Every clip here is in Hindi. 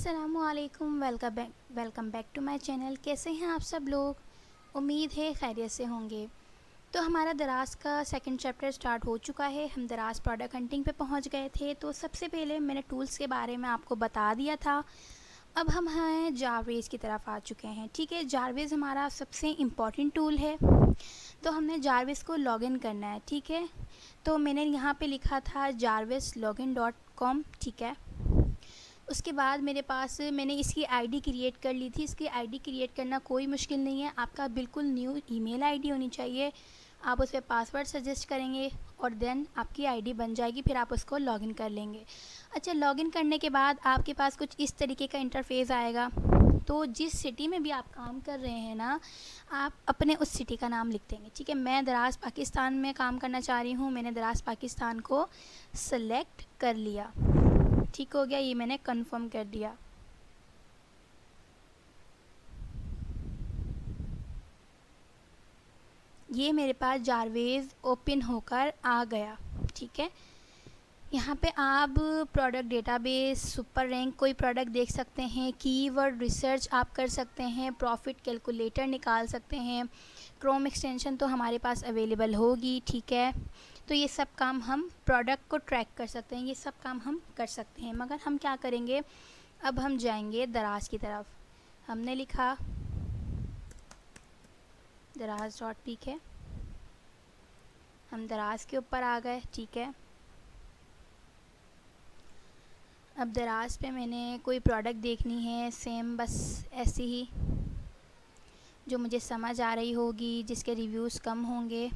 अस्सलामुअलैकुम, welcome back to my channel. कैसे हैं आप सब लोग? उम्मीद है खैरियत से होंगे। तो हमारा दराज का सेकंड चैप्टर स्टार्ट हो चुका है। हम दराज प्रोडक्ट हंटिंग पे पहुंच गए थे। तो सबसे पहले मैंने टूल्स के बारे में आपको बता दिया था। अब हम हैं जारवेज़ की तरफ आ चुके हैं। ठीक है, जारवेज़ हमारा सबसे इम्पॉर्टेंट टूल है। तो हमने जारवेज़ को लॉगिन करना है। ठीक है, तो मैंने यहाँ पे लिखा था jarvezlogin.com। ठीक है, उसके बाद मेरे पास मैंने इसकी आईडी क्रिएट कर ली थी। इसकी आईडी क्रिएट करना कोई मुश्किल नहीं है। आपका बिल्कुल न्यू ईमेल आईडी होनी चाहिए। आप उस पर पासवर्ड सजेस्ट करेंगे और देन आपकी आईडी बन जाएगी। फिर आप उसको लॉगिन कर लेंगे। अच्छा, लॉगिन करने के बाद आपके पास कुछ इस तरीके का इंटरफेस आएगा। तो जिस सिटी में भी आप काम कर रहे हैं ना, आप अपने उस सिटी का नाम लिख देंगे। ठीक है, मैं दराज पाकिस्तान में काम करना चाह रही हूँ। मैंने दराज पाकिस्तान को सेलेक्ट कर लिया। ठीक हो गया, ये मैंने कंफर्म कर दिया। ये मेरे पास जारवेज़ ओपन होकर आ गया। ठीक है, यहाँ पे आप प्रोडक्ट डेटाबेस, सुपर रैंक, कोई प्रोडक्ट देख सकते हैं। कीवर्ड रिसर्च आप कर सकते हैं। प्रॉफिट कैलकुलेटर निकाल सकते हैं। क्रोम एक्सटेंशन तो हमारे पास अवेलेबल होगी। ठीक है, तो ये सब काम हम प्रोडक्ट को ट्रैक कर सकते हैं। ये सब काम हम कर सकते हैं, मगर हम क्या करेंगे, अब हम जाएंगे दराज की तरफ। हमने लिखा दराज.pk, हम दराज के ऊपर आ गए। ठीक है, अब दराज पे मैंने कोई प्रोडक्ट देखनी है, सेम बस ऐसी ही जो मुझे समझ आ रही होगी, जिसके रिव्यूज़ कम होंगे।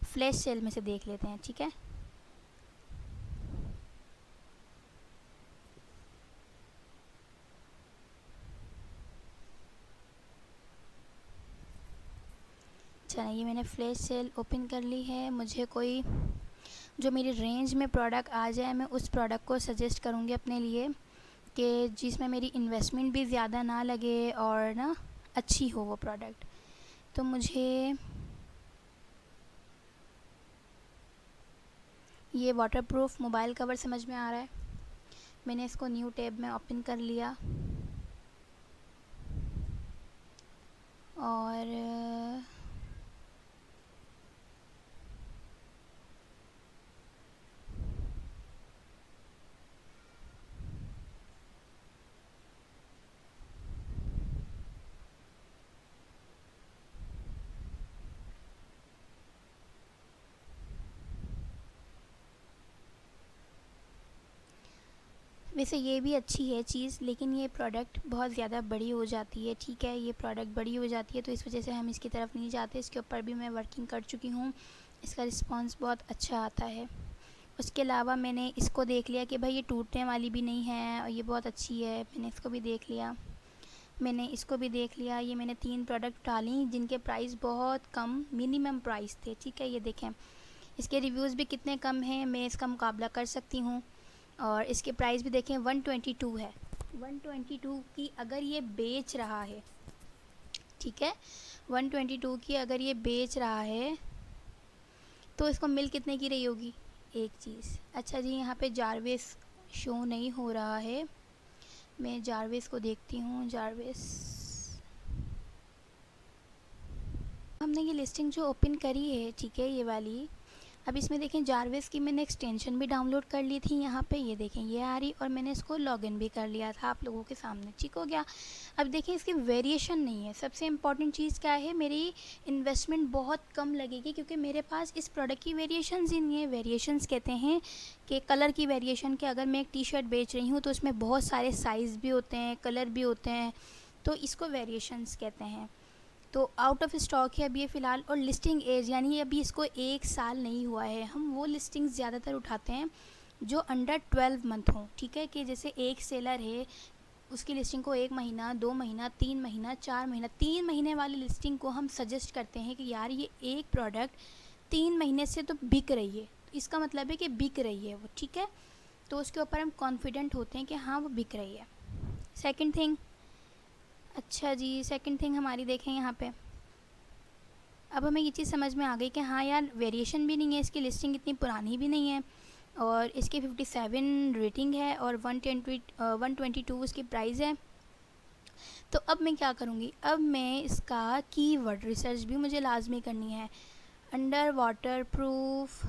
फ्लैश सेल में से देख लेते हैं। ठीक है, चलिए, ये मैंने फ्लैश सेल ओपन कर ली है। मुझे कोई जो मेरी रेंज में प्रोडक्ट आ जाए, मैं उस प्रोडक्ट को सजेस्ट करूँगी अपने लिए, कि जिसमें मेरी इन्वेस्टमेंट भी ज़्यादा ना लगे और ना अच्छी हो वो प्रोडक्ट। तो मुझे ये वाटरप्रूफ मोबाइल कवर समझ में आ रहा है। मैंने इसको न्यू टैब में ओपन कर लिया और वैसे ये भी अच्छी है चीज़, लेकिन ये प्रोडक्ट बहुत ज़्यादा बड़ी हो जाती है। ठीक है, ये प्रोडक्ट बड़ी हो जाती है, तो इस वजह से हम इसकी तरफ नहीं जाते। इसके ऊपर भी मैं वर्किंग कर चुकी हूँ। इसका रिस्पांस बहुत अच्छा आता है। उसके अलावा मैंने इसको देख लिया कि भाई ये टूटने वाली भी नहीं है और ये बहुत अच्छी है। मैंने इसको भी देख लिया, मैंने इसको भी देख लिया। ये मैंने 3 प्रोडक्ट डाली जिनके प्राइस बहुत कम मिनिमम प्राइस थे। ठीक है, ये देखें, इसके रिव्यूज़ भी कितने कम हैं, मैं इसका मुकाबला कर सकती हूँ। और इसके प्राइस भी देखें, 122 है। 122 की अगर ये बेच रहा है, ठीक है, 122 की अगर ये बेच रहा है तो इसको मिल कितने की रही होगी एक चीज़। अच्छा जी, यहाँ पे जारवेज़ शो नहीं हो रहा है। मैं जारवेज़ को देखती हूँ। जारवेज़, हमने ये लिस्टिंग जो ओपन करी है, ठीक है, ये वाली, अब इसमें देखें जारवेज़ की मैंने एक्सटेंशन भी डाउनलोड कर ली थी। यहाँ पे ये देखें, ये आ रही, और मैंने इसको लॉगिन भी कर लिया था आप लोगों के सामने। ठीक हो गया। अब देखें, इसकी वेरिएशन नहीं है। सबसे इम्पॉर्टेंट चीज़ क्या है, मेरी इन्वेस्टमेंट बहुत कम लगेगी, क्योंकि मेरे पास इस प्रोडक्ट की वेरिएशंस ही नहीं है। वेरिएशंस कहते हैं कि कलर की वेरिएशन, के अगर मैं एक टी शर्ट बेच रही हूँ तो उसमें बहुत सारे साइज़ भी होते हैं, कलर भी होते हैं, तो इसको वेरिएशंस कहते हैं। तो आउट ऑफ स्टॉक है अभी ये फ़िलहाल। और लिस्टिंग एज, यानी अभी इसको 1 साल नहीं हुआ है। हम वो लिस्टिंग ज़्यादातर उठाते हैं जो अंडर 12 मंथ हों। ठीक है, कि जैसे एक सेलर है, उसकी लिस्टिंग को 1 महीना, 2 महीना, 3 महीना, 4 महीना, 3 महीने वाली लिस्टिंग को हम सजेस्ट करते हैं कि यार ये एक प्रोडक्ट 3 महीने से तो बिक रही है, तो इसका मतलब है कि बिक रही है वो। ठीक है, तो उसके ऊपर हम कॉन्फिडेंट होते हैं कि हाँ वो बिक रही है। सेकेंड थिंग, अच्छा जी, सेकंड थिंग हमारी देखें यहाँ पे, अब हमें ये चीज़ समझ में आ गई कि हाँ यार, वेरिएशन भी नहीं है, इसकी लिस्टिंग इतनी पुरानी भी नहीं है। और इसकी 57 रेटिंग है और 122 इसकी प्राइस है। तो अब मैं क्या करूँगी, अब मैं इसका कीवर्ड रिसर्च भी मुझे लाजमी करनी है। Under water proof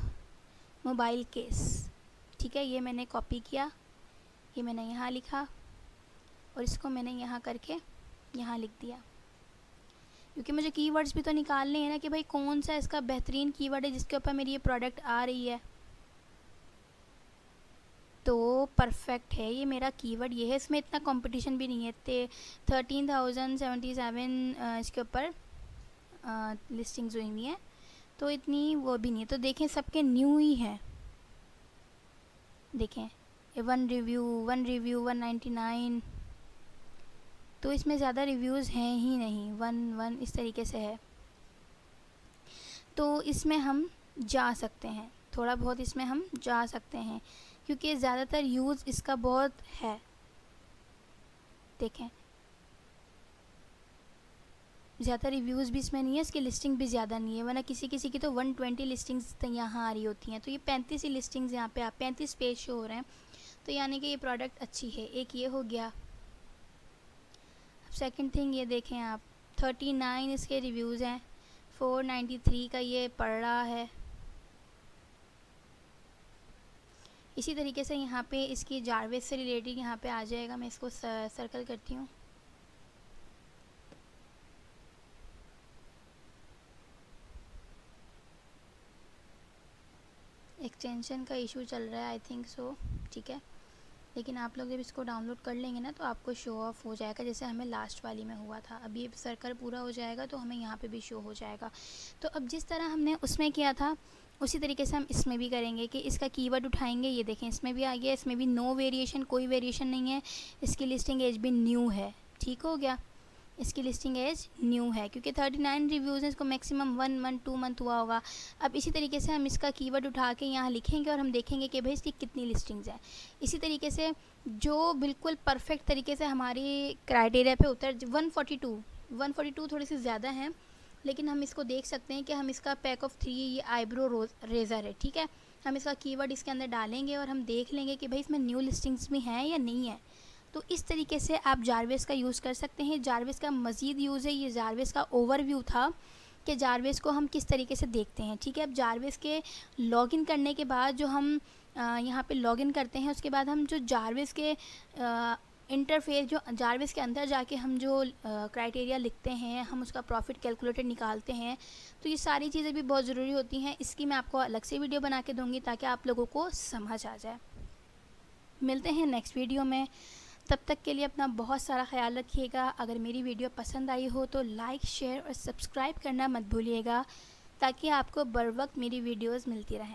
mobile case, ठीक है, ये मैंने कॉपी किया, ये मैंने यहाँ लिखा और इसको मैंने यहाँ करके यहाँ लिख दिया, क्योंकि मुझे कीवर्ड्स भी तो निकालने हैं ना कि भाई कौन सा इसका बेहतरीन कीवर्ड है जिसके ऊपर मेरी ये प्रोडक्ट आ रही है। तो परफेक्ट है ये मेरा कीवर्ड, ये है, इसमें इतना कंपटीशन भी नहीं है। 13,077 इसके ऊपर लिस्टिंग्स हुई हुई हैं, तो इतनी वो भी नहीं है। तो देखें सबके न्यू ही हैं, देखें 1 रिव्यू 199, तो इसमें ज़्यादा रिव्यूज़ हैं ही नहीं, 1 इस तरीके से है। तो इसमें हम जा सकते हैं, थोड़ा बहुत इसमें हम जा सकते हैं, क्योंकि ज़्यादातर यूज़ इसका बहुत है। देखें ज़्यादा रिव्यूज़ भी इसमें नहीं है, इसकी लिस्टिंग भी ज़्यादा नहीं है, वरना किसी किसी की तो 120 लिस्टिंग्स यहाँ आ रही होती हैं। तो ये 35 ही लिस्टिंग्स यहाँ पे 35 पेज शो हो रहे हैं, तो यानी कि ये प्रोडक्ट अच्छी है। एक ये हो गया। अब सेकंड थिंग ये देखें आप, 39 इसके रिव्यूज़ हैं, 493 का ये पड़ रहा है। इसी तरीके से यहाँ पे इसकी जारवेस से रिलेटेड यहाँ पे आ जाएगा, मैं इसको सर्कल करती हूँ। एक्सटेंशन का इशू चल रहा है आई थिंक सो, ठीक है, लेकिन आप लोग जब इसको डाउनलोड कर लेंगे ना तो आपको शो ऑफ हो जाएगा, जैसे हमें लास्ट वाली में हुआ था। अब ये सर्कल पूरा हो जाएगा तो हमें यहाँ पे भी शो हो जाएगा। तो अब जिस तरह हमने उसमें किया था उसी तरीके से हम इसमें भी करेंगे कि इसका कीवर्ड उठाएंगे। ये देखें इसमें भी आ गया, इसमें भी नो वेरिएशन, कोई वेरिएशन नहीं है। इसकी लिस्टिंग एज भी न्यू है, ठीक हो गया, इसकी लिस्टिंग एज न्यू है, क्योंकि 39 रिव्यूज़ हैं, इसको मैक्सिमम 1 मंथ 2 मंथ हुआ होगा। अब इसी तरीके से हम इसका कीवर्ड उठा के यहाँ लिखेंगे और हम देखेंगे कि भाई इसकी कितनी लिस्टिंग्स हैं। इसी तरीके से जो बिल्कुल परफेक्ट तरीके से हमारी क्राइटेरिया पे उतर 142 थोड़ी सी ज़्यादा हैं, लेकिन हम इसको देख सकते हैं कि हम इसका पैक ऑफ 3 ये आईब्रो रेज़र है, ठीक है। हम इसका कीवर्ड इसके अंदर डालेंगे और हम देख लेंगे कि भाई इसमें न्यू लिस्टिंग्स भी हैं या नहीं है। तो इस तरीके से आप जारवेस का यूज़ कर सकते हैं। जारवेस का मज़ीद यूज़ है, ये जारवेस का ओवरव्यू था कि जारवेस को हम किस तरीके से देखते हैं, ठीक है। अब जारवेस के लॉगिन करने के बाद जो हम यहाँ पे लॉगिन करते हैं, उसके बाद हम जो जारवेस के इंटरफेस, जो जारवेस के अंदर जाके हम जो क्राइटेरिया लिखते हैं, हम उसका प्रॉफिट कैलकुलेटर निकालते हैं, तो ये सारी चीज़ें भी बहुत ज़रूरी होती हैं। इसकी मैं आपको अलग से वीडियो बना के दूँगी ताकि आप लोगों को समझ आ जाए। मिलते हैं नेक्स्ट वीडियो में, तब तक के लिए अपना बहुत सारा ख्याल रखिएगा। अगर मेरी वीडियो पसंद आई हो तो लाइक, शेयर और सब्सक्राइब करना मत भूलिएगा, ताकि आपको बर वक्त मेरी वीडियोज़ मिलती रहें।